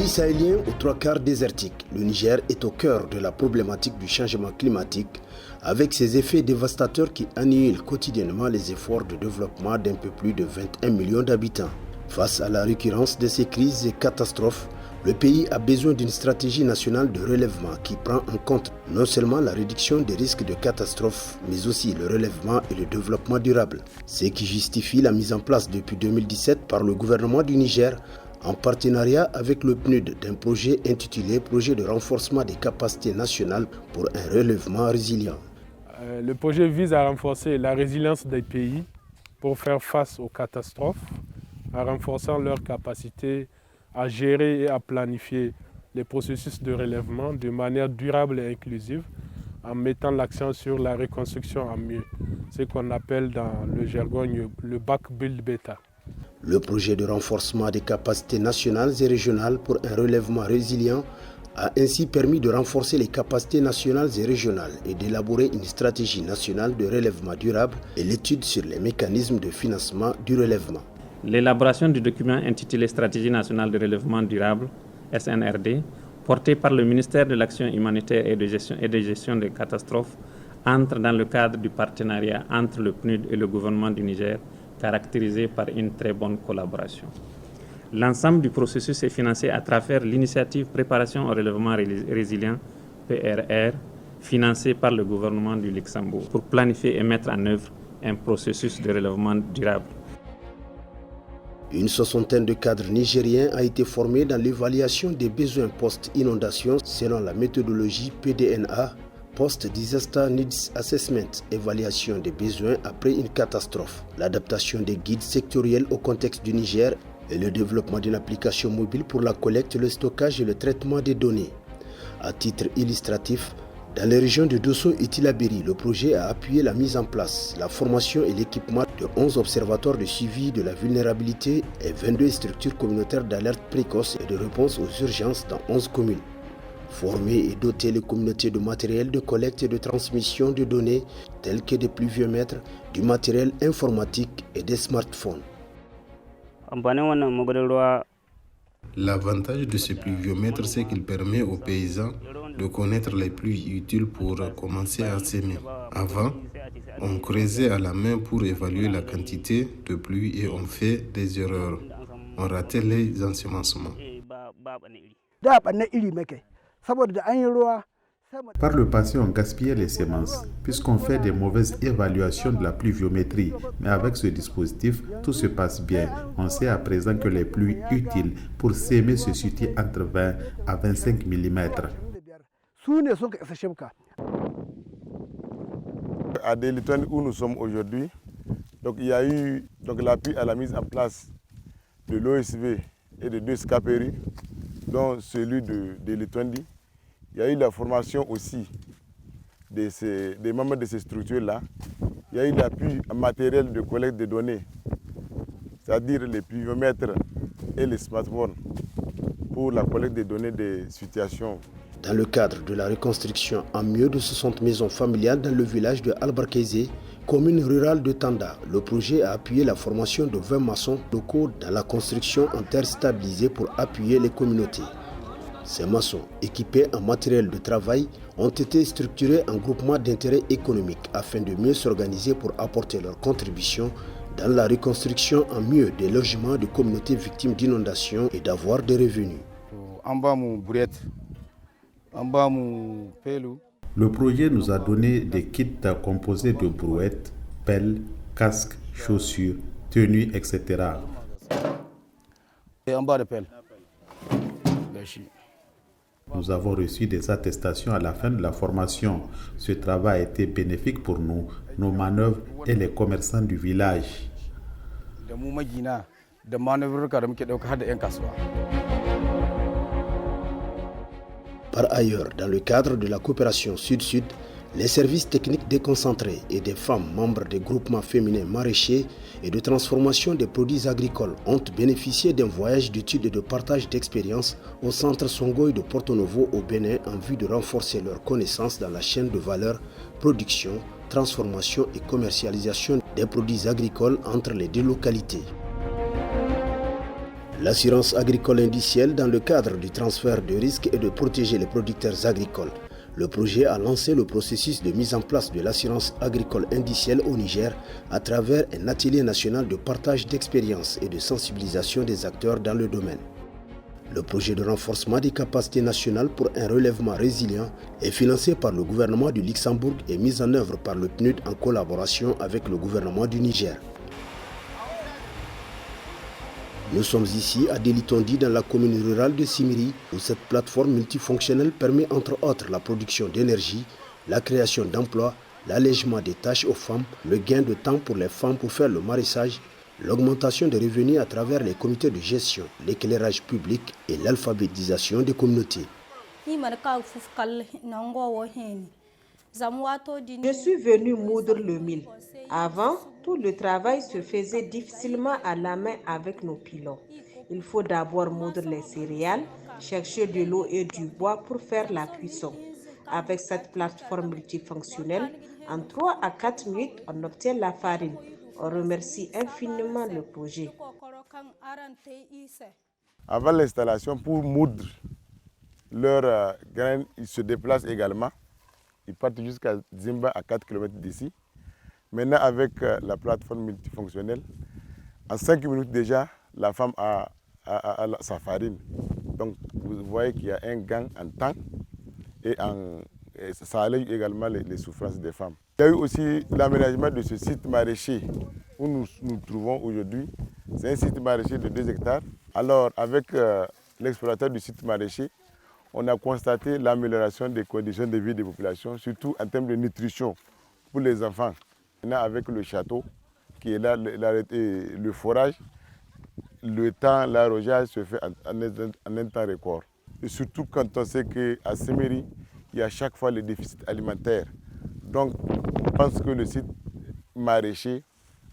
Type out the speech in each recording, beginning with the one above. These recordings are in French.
Pays sahélien aux trois quarts désertique, le Niger est au cœur de la problématique du changement climatique avec ses effets dévastateurs qui annihilent quotidiennement les efforts de développement d'un peu plus de 21 millions d'habitants. Face à la récurrence de ces crises et catastrophes, le pays a besoin d'une stratégie nationale de relèvement qui prend en compte non seulement la réduction des risques de catastrophes, mais aussi le relèvement et le développement durable. Ce qui justifie la mise en place depuis 2017 par le gouvernement du Niger en partenariat avec le PNUD d'un projet intitulé Projet de renforcement des capacités nationales pour un relèvement résilient. Le projet vise à renforcer la résilience des pays pour faire face aux catastrophes, en renforçant leur capacité à gérer et à planifier les processus de relèvement de manière durable et inclusive, en mettant l'accent sur la reconstruction en mieux, ce qu'on appelle dans le jargon le Back Build Better. Le projet de renforcement des capacités nationales et régionales pour un relèvement résilient a ainsi permis de renforcer les capacités nationales et régionales et d'élaborer une stratégie nationale de relèvement durable et l'étude sur les mécanismes de financement du relèvement. L'élaboration du document intitulé Stratégie nationale de relèvement durable, SNRD, porté par le ministère de l'Action humanitaire et de gestion des catastrophes, entre dans le cadre du partenariat entre le PNUD et le gouvernement du Niger, caractérisé par une très bonne collaboration. L'ensemble du processus est financé à travers l'initiative Préparation au relèvement résilient, PRR, financée par le gouvernement du Luxembourg, pour planifier et mettre en œuvre un processus de relèvement durable. Une soixantaine de cadres nigériens a été formée dans l'évaluation des besoins post-inondation selon la méthodologie PDNA, Post-Disaster Needs Assessment, évaluation des besoins après une catastrophe, l'adaptation des guides sectoriels au contexte du Niger et le développement d'une application mobile pour la collecte, le stockage et le traitement des données. À titre illustratif, dans les régions de Dosso et Tillabéri, le projet a appuyé la mise en place, la formation et l'équipement de 11 observatoires de suivi de la vulnérabilité et 22 structures communautaires d'alerte précoce et de réponse aux urgences dans 11 communes. Former et doter les communautés de matériel de collecte et de transmission de données tels que des pluviomètres, du matériel informatique et des smartphones. L'avantage de ce pluviomètre, c'est qu'il permet aux paysans de connaître les pluies utiles pour commencer à semer. Avant, on creusait à la main pour évaluer la quantité de pluie et on fait des erreurs. On ratait les ensemencements. Par le passé, on gaspillait les semences, puisqu'on fait des mauvaises évaluations de la pluviométrie. Mais avec ce dispositif, tout se passe bien. On sait à présent que les pluies utiles pour s'aimer se situent entre 20 à 25 mm. À Delitouane où nous sommes aujourd'hui, il y a eu l'appui à la mise en place de l'OSV et de 2 SCAPERI, dont celui de Delitouane. Il y a eu la formation aussi des membres de ces structures-là. Il y a eu l'appui matériel de collecte de données, c'est-à-dire les pluviomètres et les smartphones pour la collecte des données des situations. Dans le cadre de la reconstruction en mieux de 60 maisons familiales dans le village de Albarkézé, commune rurale de Tanda, le projet a appuyé la formation de 20 maçons locaux dans la construction en terre stabilisée pour appuyer les communautés. Ces maçons, équipés en matériel de travail, ont été structurés en groupements d'intérêt économique afin de mieux s'organiser pour apporter leur contribution dans la reconstruction en mieux des logements de communautés victimes d'inondations et d'avoir des revenus. Le projet nous a donné des kits composés de brouettes, pelles, casques, chaussures, tenues, etc. Nous avons reçu des attestations à la fin de la formation. Ce travail a été bénéfique pour nous, nos manœuvres et les commerçants du village. Par ailleurs, dans le cadre de la coopération Sud-Sud, les services techniques déconcentrés et des femmes membres des groupements féminins maraîchers et de transformation des produits agricoles ont bénéficié d'un voyage d'études et de partage d'expériences au centre Songoï de Porto Novo au Bénin en vue de renforcer leurs connaissances dans la chaîne de valeur, production, transformation et commercialisation des produits agricoles entre les deux localités. L'assurance agricole indicielle dans le cadre du transfert de risques et de protéger les producteurs agricoles. Le projet a lancé le processus de mise en place de l'assurance agricole indicielle au Niger à travers un atelier national de partage d'expériences et de sensibilisation des acteurs dans le domaine. Le projet de renforcement des capacités nationales pour un relèvement résilient est financé par le gouvernement du Luxembourg et mis en œuvre par le PNUD en collaboration avec le gouvernement du Niger. Nous sommes ici à Delitondi dans la commune rurale de Simiri où cette plateforme multifonctionnelle permet entre autres la production d'énergie, la création d'emplois, l'allègement des tâches aux femmes, le gain de temps pour les femmes pour faire le maraîchage, l'augmentation des revenus à travers les comités de gestion, l'éclairage public et l'alphabétisation des communautés. Je suis venu moudre le mil. Avant, tout le travail se faisait difficilement à la main avec nos pilons. Il faut d'abord moudre les céréales, chercher de l'eau et du bois pour faire la cuisson. Avec cette plateforme multifonctionnelle, en 3 à 4 minutes, on obtient la farine. On remercie infiniment le projet. Avant l'installation, pour moudre leurs graines, ils se déplacent également. Ils partent jusqu'à Zimba, à 4 km d'ici. Maintenant, avec la plateforme multifonctionnelle, en 5 minutes déjà, la femme a sa farine. Donc, vous voyez qu'il y a un gain en temps et ça allège également les souffrances des femmes. Il y a eu aussi l'aménagement de ce site maraîcher où nous nous trouvons aujourd'hui. C'est un site maraîcher de 2 hectares. Alors, avec l'exploitation du site maraîcher, on a constaté l'amélioration des conditions de vie des populations, surtout en termes de nutrition pour les enfants. Maintenant, avec le château qui est là, le forage, le temps, l'arrosage se fait en un temps record. Et surtout quand on sait qu'à Simiri, il y a chaque fois le déficit alimentaire. Donc, on pense que le site maraîcher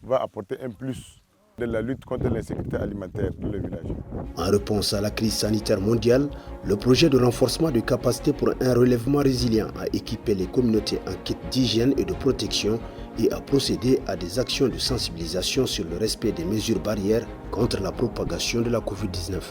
va apporter un plus de la lutte contre l'insécurité alimentaire dans le village. En réponse à la crise sanitaire mondiale, le projet de renforcement de capacités pour un relèvement résilient a équipé les communautés en kit d'hygiène et de protection et a procédé à des actions de sensibilisation sur le respect des mesures barrières contre la propagation de la COVID-19.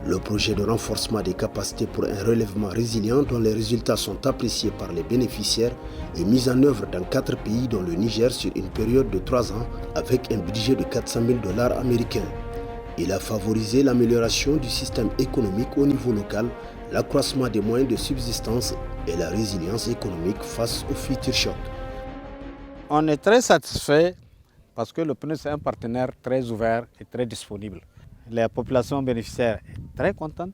Le projet de renforcement des capacités pour un relèvement résilient dont les résultats sont appréciés par les bénéficiaires est mis en œuvre dans 4 pays dont le Niger sur une période de 3 ans avec un budget de 400 000 $ américains. Il a favorisé l'amélioration du système économique au niveau local, l'accroissement des moyens de subsistance et la résilience économique face aux futurs chocs. On est très satisfait parce que le PNUD est un partenaire très ouvert et très disponible. La population bénéficiaire est très contente.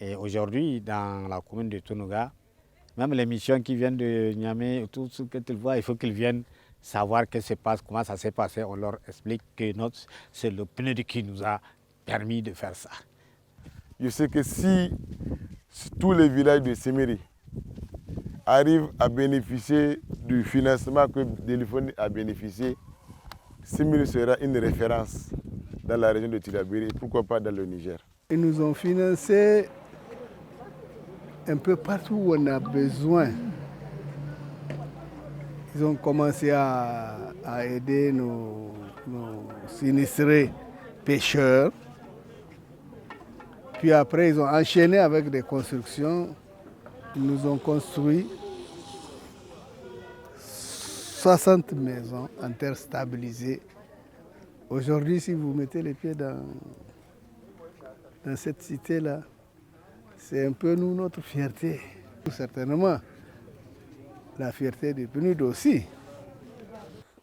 Et aujourd'hui, dans la commune de Tounuga, même les missions qui viennent de Niamey, tout ce qu'ils voient, il faut qu'ils viennent savoir ce qui se passe, comment ça s'est passé. On leur explique que c'est le PNUD qui nous a permis de faire ça. Je sais que si tous les villages de Simiri arrivent à bénéficier du financement que Delitondi a bénéficié, Simiri sera une référence dans la région de Tillabéri et pourquoi pas dans le Niger. Ils nous ont financé un peu partout où on a besoin. Ils ont commencé à aider nos sinistrés pêcheurs. Puis après, ils ont enchaîné avec des constructions. Ils nous ont construit 60 maisons en terre stabilisée. Aujourd'hui, si vous mettez les pieds dans cette cité-là, c'est un peu nous, notre fierté. Certainement, la fierté des PNUD aussi.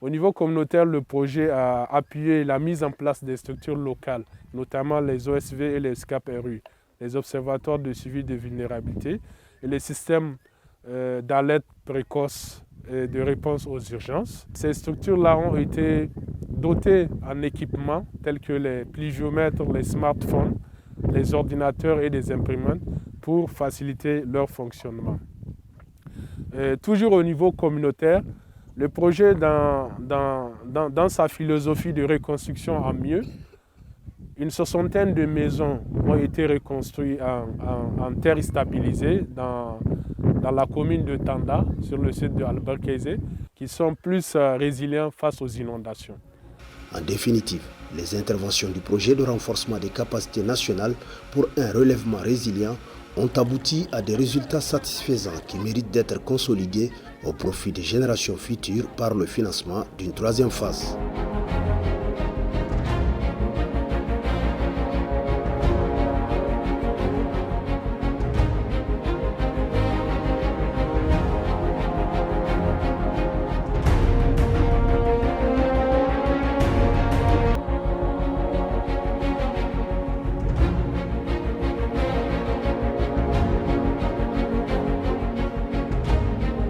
Au niveau communautaire, le projet a appuyé la mise en place des structures locales, notamment les OSV et les SCAP-RU, les observatoires de suivi de vulnérabilité et les systèmes d'alerte précoce et de réponse aux urgences. Ces structures-là ont été dotées en équipements tels que les pluviomètres, les smartphones, les ordinateurs et des imprimantes pour faciliter leur fonctionnement. Toujours au niveau communautaire, le projet dans sa philosophie de reconstruction en mieux, une 60aine de maisons ont été reconstruites en terre stabilisée dans la commune de Tanda, sur le site de Albert Keizé, qui sont plus résilients face aux inondations. En définitive, les interventions du projet de renforcement des capacités nationales pour un relèvement résilient ont abouti à des résultats satisfaisants qui méritent d'être consolidés au profit des générations futures par le financement d'une troisième phase.